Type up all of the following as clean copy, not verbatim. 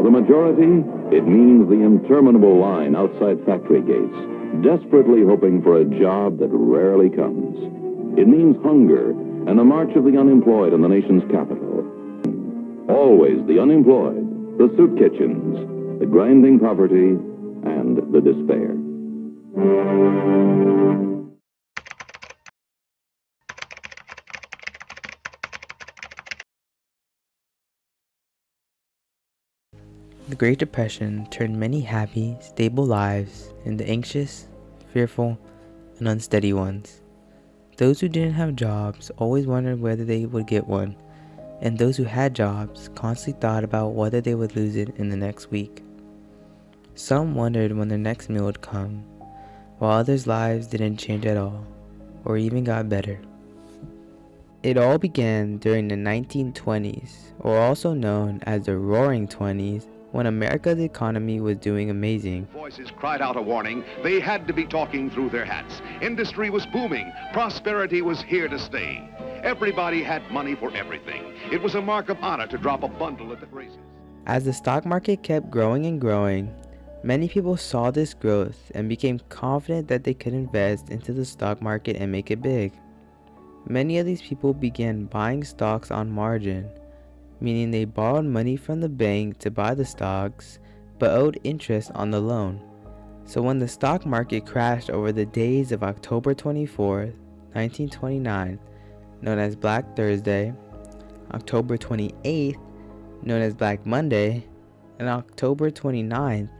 For the majority, it means the interminable line outside factory gates, desperately hoping for a job that rarely comes. It means hunger and the march of the unemployed in the nation's capital. Always the unemployed, the soup kitchens, the grinding poverty, and the despair. The Great Depression turned many happy, stable lives into anxious, fearful, and unsteady ones. Those who didn't have jobs always wondered whether they would get one, and those who had jobs constantly thought about whether they would lose it in the next week. Some wondered when their next meal would come, while others' lives didn't change at all, or even got better. It all began during the 1920s, or also known as the Roaring Twenties, when America's economy was doing amazing. Voices cried out a warning. They had to be talking through their hats. Industry was booming. Prosperity was here to stay. Everybody had money for everything. It was a mark of honor to drop a bundle at the races. As the stock market kept growing and growing, many people saw this growth and became confident that they could invest into the stock market and make it big. Many of these people began buying stocks on margin, meaning they borrowed money from the bank to buy the stocks, but owed interest on the loan. So when the stock market crashed over the days of October 24th, 1929, known as Black Thursday, October 28th, known as Black Monday, and October 29th,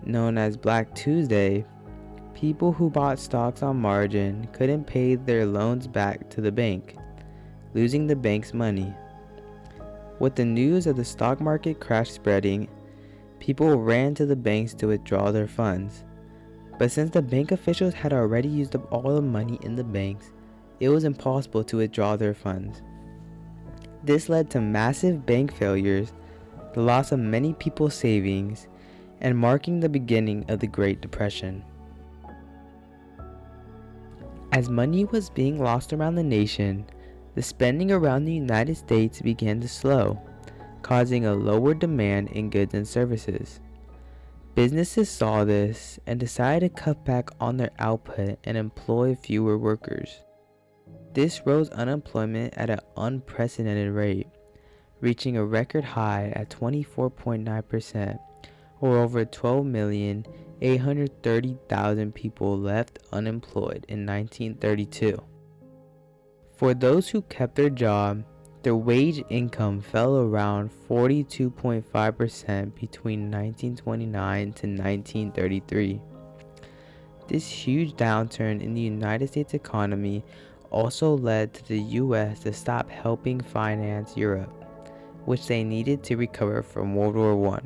known as Black Tuesday, people who bought stocks on margin couldn't pay their loans back to the bank, losing the bank's money. With the news of the stock market crash spreading, people ran to the banks to withdraw their funds. But since the bank officials had already used up all the money in the banks, it was impossible to withdraw their funds. This led to massive bank failures, the loss of many people's savings, and marking the beginning of the Great Depression. As money was being lost around the nation, the spending around the United States began to slow, causing a lower demand in goods and services. Businesses saw this and decided to cut back on their output and employ fewer workers. This rose unemployment at an unprecedented rate, reaching a record high at 24.9%, or over 12,830,000 people left unemployed in 1932. For those who kept their job, their wage income fell around 42.5% between 1929 to 1933. This huge downturn in the United States economy also led to the US to stop helping finance Europe, which they needed to recover from World War I.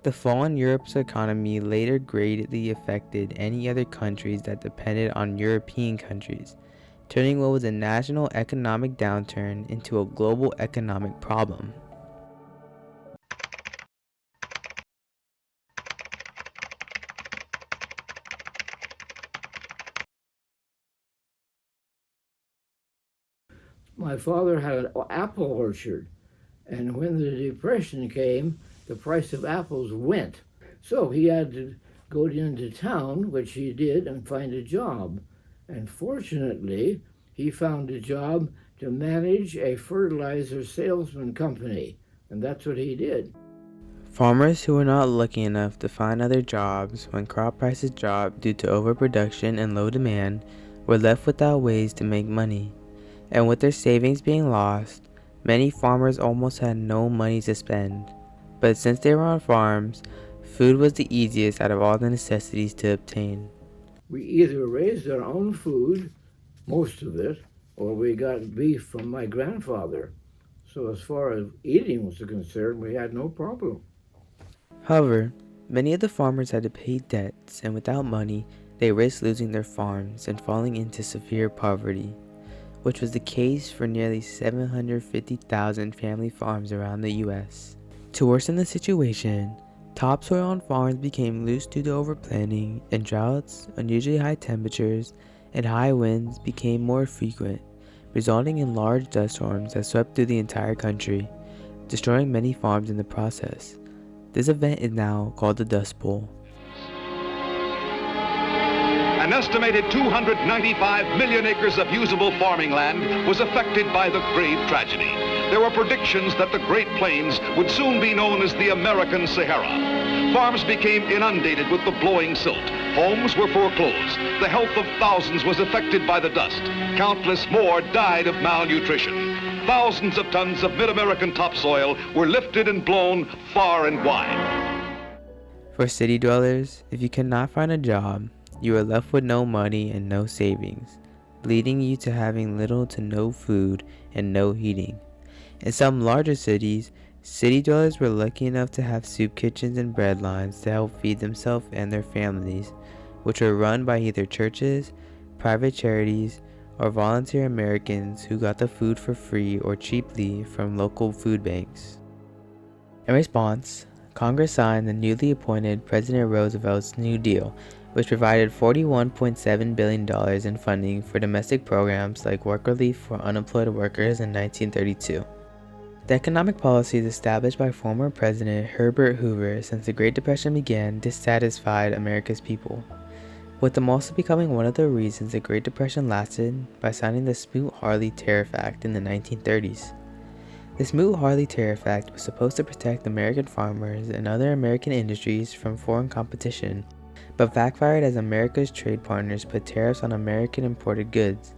The fall in Europe's economy later greatly affected any other countries that depended on European countries, turning what was a national economic downturn into a global economic problem. My father had an apple orchard, and when the Depression came, the price of apples went. So he had to go into town, which he did, and find a job. And fortunately, he found a job to manage a fertilizer salesman company, and that's what he did. Farmers who were not lucky enough to find other jobs when crop prices dropped due to overproduction and low demand were left without ways to make money. And with their savings being lost, many farmers almost had no money to spend. But since they were on farms, food was the easiest out of all the necessities to obtain. We either raised our own food, most of it, or we got beef from my grandfather. So as far as eating was concerned, we had no problem. However, many of the farmers had to pay debts, and without money, they risked losing their farms and falling into severe poverty, which was the case for nearly 750,000 family farms around the U.S. To worsen the situation, topsoil on farms became loose due to overplanting, and droughts, unusually high temperatures, and high winds became more frequent, resulting in large dust storms that swept through the entire country. destroying many farms in the process. This event is now called the Dust Bowl. An estimated 295 million acres of usable farming land was affected by the grave tragedy. There were predictions that the Great Plains would soon be known as the American Sahara. Farms became inundated with the blowing silt. Homes were foreclosed. The health of thousands was affected by the dust. Countless more died of malnutrition. Thousands of tons of mid-American topsoil were lifted and blown far and wide. For city dwellers, if you cannot find a job, you are left with no money and no savings, leading you to having little to no food and no heating. In some larger cities, city dwellers were lucky enough to have soup kitchens and bread lines to help feed themselves and their families, which were run by either churches, private charities, or volunteer Americans who got the food for free or cheaply from local food banks. In response, Congress signed the newly appointed President Roosevelt's New Deal, which provided $41.7 billion in funding for domestic programs like work relief for unemployed workers in 1932. The economic policies established by former President Herbert Hoover since the Great Depression began dissatisfied America's people, with them also becoming one of the reasons the Great Depression lasted by signing the Smoot-Hawley Tariff Act in the 1930s. The Smoot-Hawley Tariff Act was supposed to protect American farmers and other American industries from foreign competition, but backfired as America's trade partners put tariffs on American imported goods,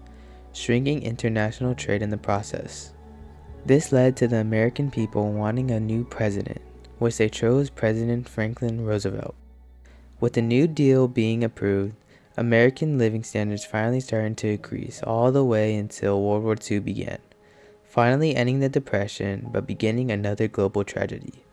shrinking international trade in the process. This led to the American people wanting a new president, which they chose President Franklin Roosevelt. With the New Deal being approved, American living standards finally started to increase all the way until World War II began, finally ending the Depression but beginning another global tragedy.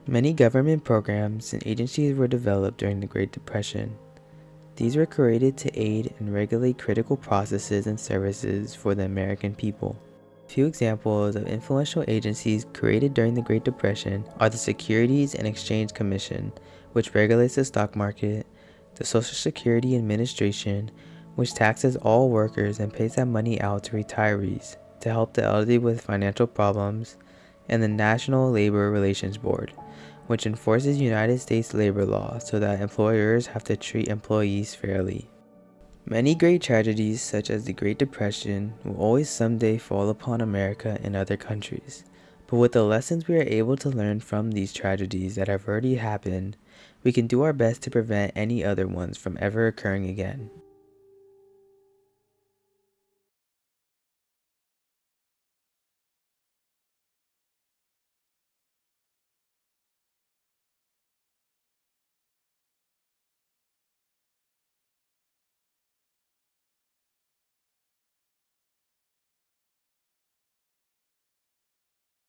Many government programs and agencies were developed during the Great Depression. These were created to aid and regulate critical processes and services for the American people. A few examples of influential agencies created during the Great Depression are the Securities and Exchange Commission, which regulates the stock market, the Social Security Administration, which taxes all workers and pays that money out to retirees to help the elderly with financial problems, and the National Labor Relations Board, which enforces United States labor law so that employers have to treat employees fairly. Many great tragedies, such as the Great Depression, will always someday fall upon America and other countries. But with the lessons we are able to learn from these tragedies that have already happened, we can do our best to prevent any other ones from ever occurring again.